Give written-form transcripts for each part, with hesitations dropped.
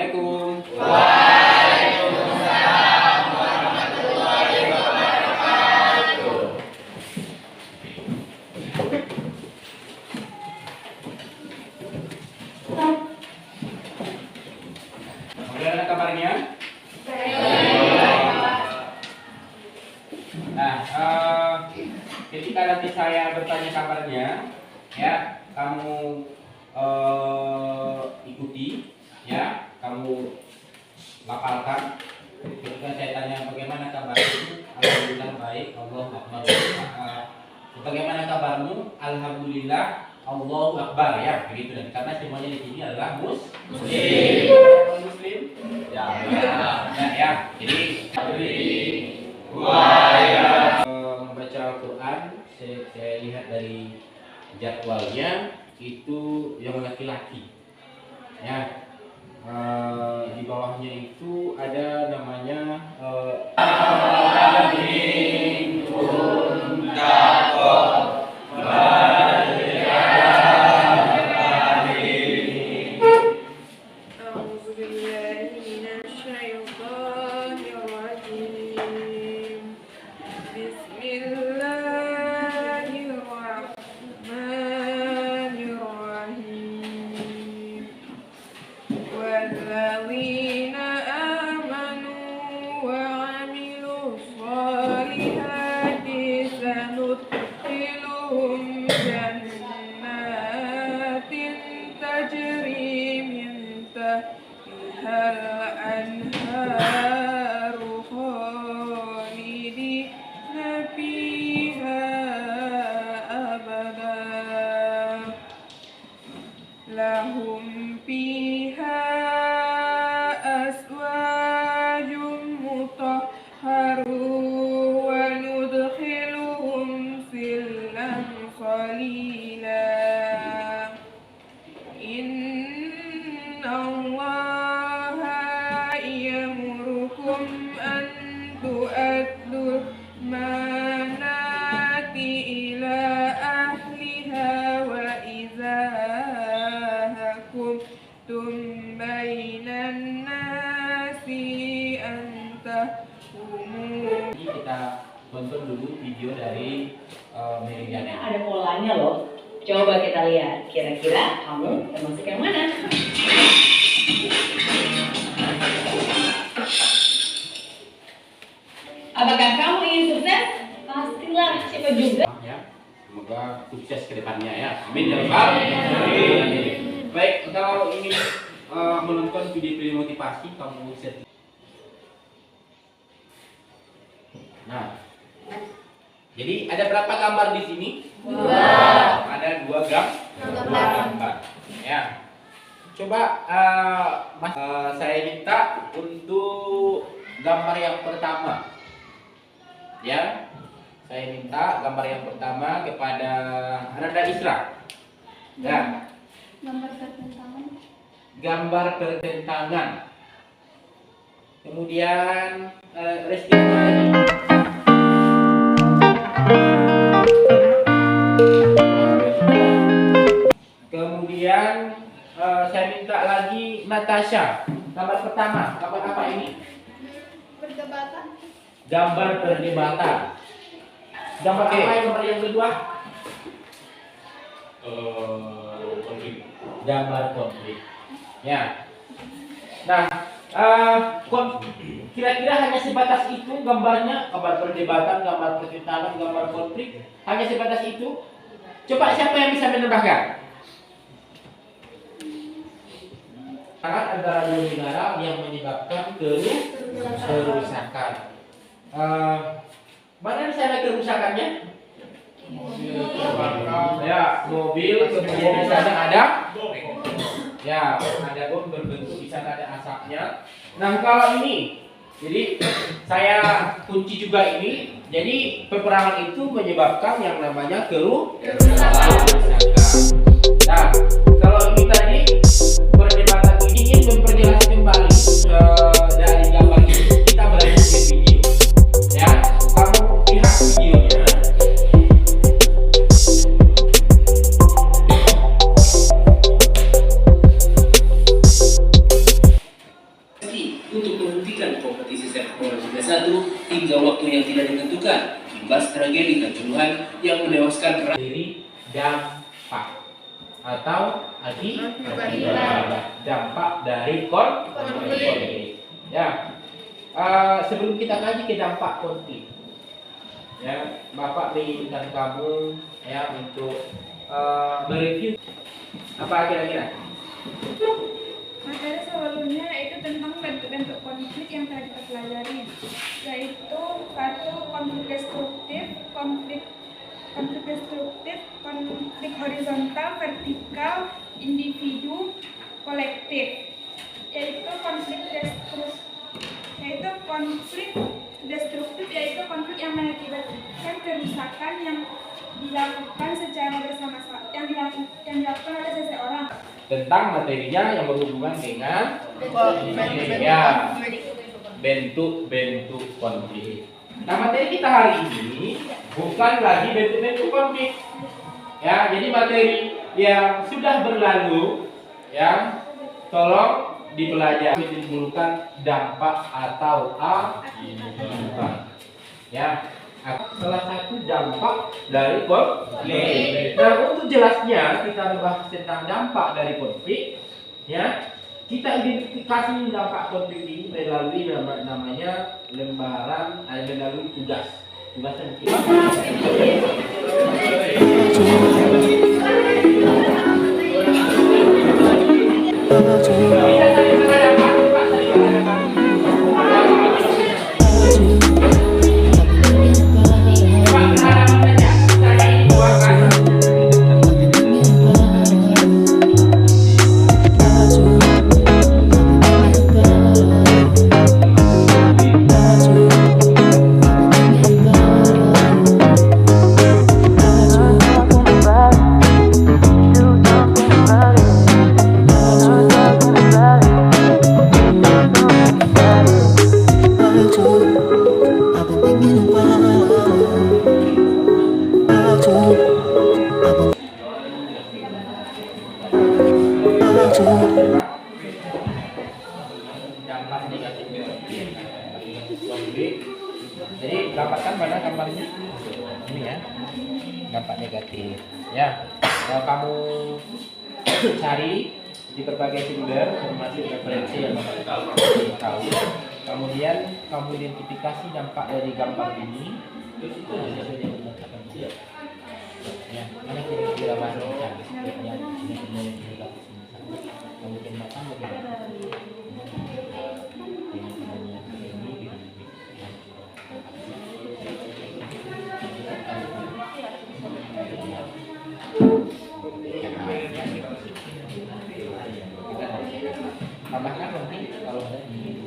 Assalamualaikum. Waalaikumsalam warahmatullahi wabarakatuh. Bagaimana kabarnya? Nah, ketika nanti saya bertanya kabarnya, ya, kamu ikuti, ya, kamu lafalkan. Ketika saya tanya bagaimana kabarmu, alhamdulillah baik, Allah akbar. Bagaimana kabarmu? Alhamdulillah, Allahu akbar, ya, begitu. Dan karena semuanya di sini adalah muslim. Muslim, ya, ya. Jadi membaca Al-Quran, saya lihat dari jadwalnya itu yang laki-laki, ya. Di bawahnya itu ada namanya والذين آمنوا وعملوا الصالحات سندخلهم جنات تجري من تحتها الأنهار خالدين فيها أبدا لهم فيها أزواج مطهرة وندخلهم ظلا ظليلا إن الله يأمركم أن تؤدوا الأمانات إلى أهلها وإذا حكمتم بين الناس أن تحكموا. kita tonton dulu video dari Meridian. Ada polanya loh. Coba kita lihat. Kira-kira kamu termasuk yang mana? Apakah kamu ingin sukses? Pastilah. Siapa juga? Ya, semoga sukses ke depannya, ya. Amin ya Rabbal alamin. Baik, kalau ingin menonton video-video motivasi, kamu bisa. Nah, jadi ada berapa gambar di sini? Ada dua gambar. Ya. Coba saya minta untuk gambar yang pertama. Ya. Saya minta gambar yang pertama kepada Ananda Isra. Ya. Gambar pertentangan. Kemudian Reski Mani. Kemudian saya minta lagi Natasha. Gambar pertama, gambar apa ini? Perdebatan. Gambar perdebatan. Gambar apa gambar yang kedua? Konflik. Gambar konflik. Ya. Nah, kira-kira hanya sebatas itu gambarnya, gambar perdebatan, gambar pertentangan, gambar konflik, hanya sebatas itu. Coba siapa yang bisa menambahkan? Sangat antara dua negara yang menyebabkan kerusakan. Mana di sana kerusakannya? Ya, mobil, kemudian di sana ada. Ya, ada bom berbentuk, di sana ada asapnya. Nah, kalau ini, jadi saya kunci juga ini. Jadi peperangan itu menyebabkan yang namanya kerusakan. Nah, kalau ini tadi perdebatan ini ingin memperjelas kembali dari gambar ini, kita berlanjut ke video. Ya, kamu lihat videonya. hingga waktu yang tidak ditentukan, imbas tragedi Kanjuruhan yang menewaskan Diri dampak atau akibat dampak dari konflik. Ya, sebelum kita kaji ke dampak konflik, ya, Bapak menginginkan kamu ya untuk mereview apa kira-kira? Materi sebelumnya itu tentang bentuk-bentuk konflik yang telah kita pelajari, yaitu satu konflik destruktif, konflik horizontal, vertikal, individu, kolektif. Yaitu konflik destruktif yaitu konflik yang mengakibatkan kerusakan yang dilakukan secara bersama-sama, yang dilakukan oleh seseorang. Tentang materinya yang berhubungan dengan bentuk-bentuk konflik. Nah, materi kita hari ini bukan lagi bentuk-bentuk konflik. Ya, jadi materi yang sudah berlalu ya, tolong dipelajari, menimbulkan dampak atau akibat. Ya, salah satu dampak dari konflik. Nah, untuk jelasnya kita membahas tentang dampak dari konflik, ya. Kita identifikasi dampak konflik ini melalui namanya lembaran, melalui tugas yang kita. Dampak negatif konflik. Jadi dapatkan mana gambarnya? Ini ya, dampak negatif. Ya, kalau kamu cari di berbagai sumber termasuk referensi yang kamu tahu, kemudian kamu identifikasi dampak dari gambar ini, terus itu sesuai dengan mengatakan dia. Ya, mana kira-kira bahasa kita? Ya, ini kemudian matang bagaimana? Tambahkan nanti kalau ada di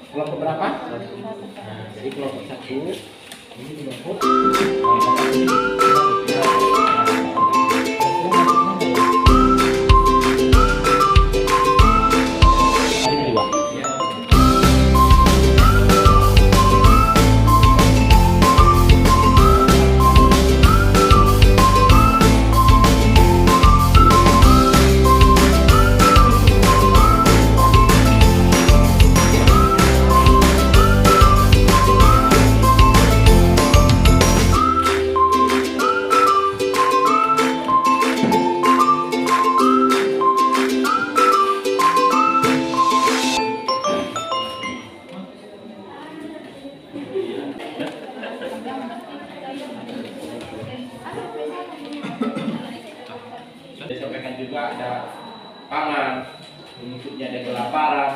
kelompok berapa? Nah, jadi kelompok 1 ini kelompok disampaikan juga ada pangan, munculnya ada kelaparan,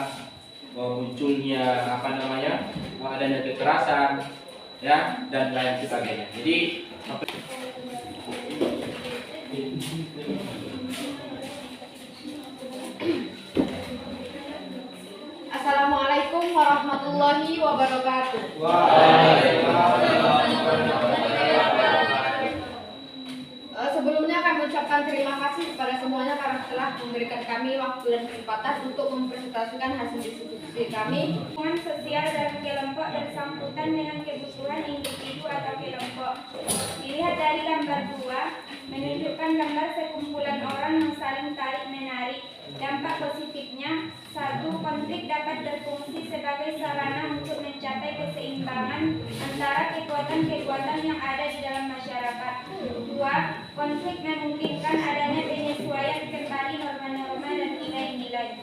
munculnya adanya kekerasan, ya, dan lain sebagainya. Jadi Assalamualaikum warahmatullahi wabarakatuh. Sebelumnya kami ucapkan terima kasih kepada semuanya karena telah memberikan kami waktu dan kesempatan untuk mempresentasikan hasil diskusi kami. Hubungan sosial dalam kelompok bersangkutan dengan kebutuhan individu atau kelompok. Dilihat dari gambar 2, menunjukkan gambar sekumpulan orang yang saling tarik menarik. Dampak positifnya, 1. Konflik dapat berfungsi sebagai sebagai sarana untuk mencapai keseimbangan antara kekuatan-kekuatan yang ada di dalam masyarakat. 2. Konflik memungkinkan adanya penyesuaian kembali norma-norma dan nilai-nilai.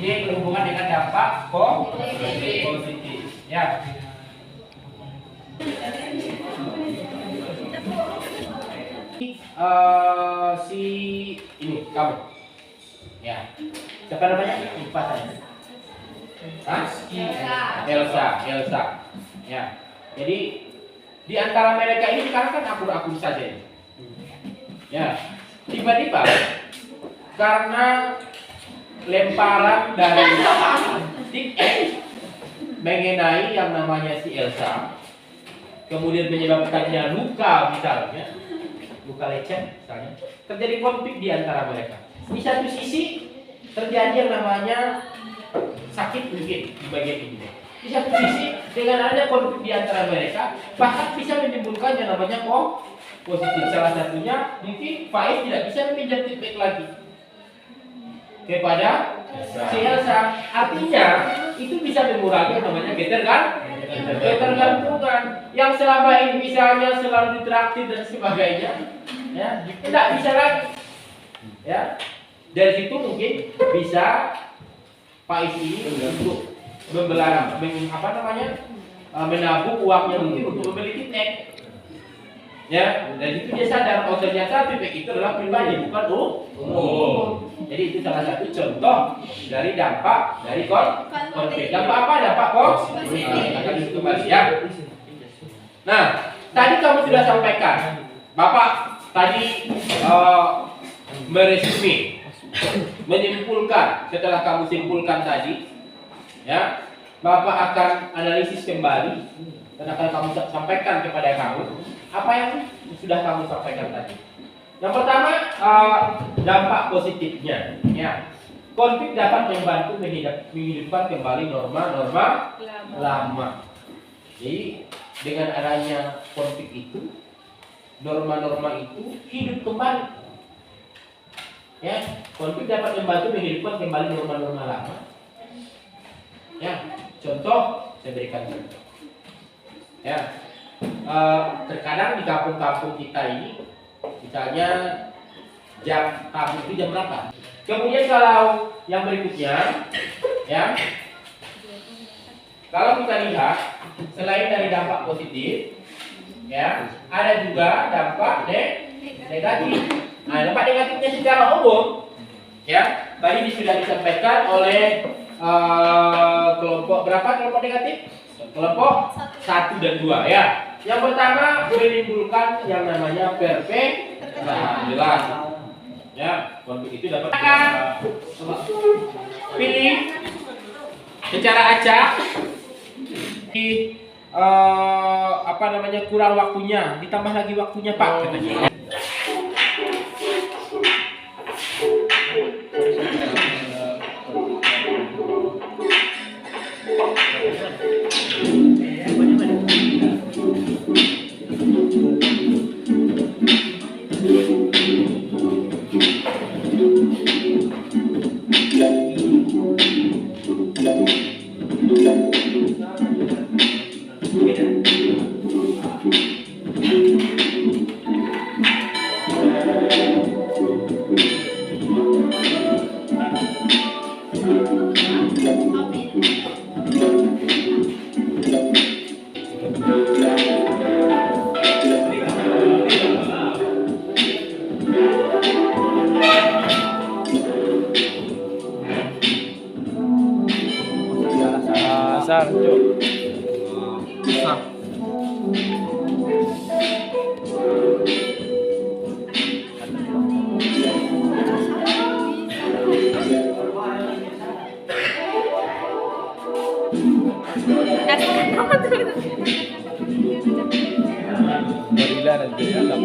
Ini berhubungan dengan dampak positif. Ya. Si ini kamu. Ya. Siapa namanya? Lupa saya. Hah? Elsa. Ya. Jadi di antara mereka ini sekarang kan akur-akur saja. Ya. Tiba-tiba karena lemparan dari Dick mengenai yang namanya si Elsa, kemudian menyebabkannya luka misalnya, luka lecet misalnya, terjadi konflik di antara mereka. Di satu sisi terjadi yang namanya sakit mungkin di bagian ini. Di satu sisi dengan adanya konflik di antara mereka bahkan bisa menimbulkan yang namanya positif. Salah satunya mungkin Faiz tidak bisa meminjam feedback lagi kepada si Elsa. Artinya itu bisa mengurangi yang namanya ketergantungan yang selama ini misalnya selalu ditraktir dan sebagainya, ya tidak bisa lagi. Ya, dari situ mungkin bisa Faiz ini untuk menabung uangnya mungkin untuk membeli feedback. Ya, dan itu dia sadar oh ternyata feedback itu adalah pribadi bukan umum. Jadi itu salah satu contoh dari dampak dari konflik. Dampak apa? Dampak positif. Akan itu kembali ya. Nah, tadi kamu sudah sampaikan, Bapak tadi meresume, menyimpulkan. Setelah kamu simpulkan tadi, ya, Bapak akan analisis kembali dan akan kamu sampaikan kepada kamu apa yang sudah kamu sampaikan tadi. Yang pertama, dampak positifnya, ya. Konflik dapat membantu menghidupkan kembali norma-norma lama. Jadi dengan adanya konflik itu, norma-norma itu hidup kembali. Ya, konflik dapat membantu menghidupkan kembali norma-norma lama. Ya, contoh saya berikan contoh. Ya, terkadang di kampung-kampung kita ini, misalnya jam kampung itu jam berapa? Kemudian kalau yang berikutnya, ya, kalau kita lihat selain dari dampak positif, ya, ada juga dampak negatif. Nah, dampak negatifnya secara umum, ya, tadi sudah disampaikan oleh kelompok berapa kelompok negatif? Kelompok 1 dan 2, ya. Yang pertama menimbulkan yang namanya jelas. Ya, konflik itu dapat pilih secara acak di kurang waktunya, ditambah lagi waktunya Pak katanya. Gorila nanti datang.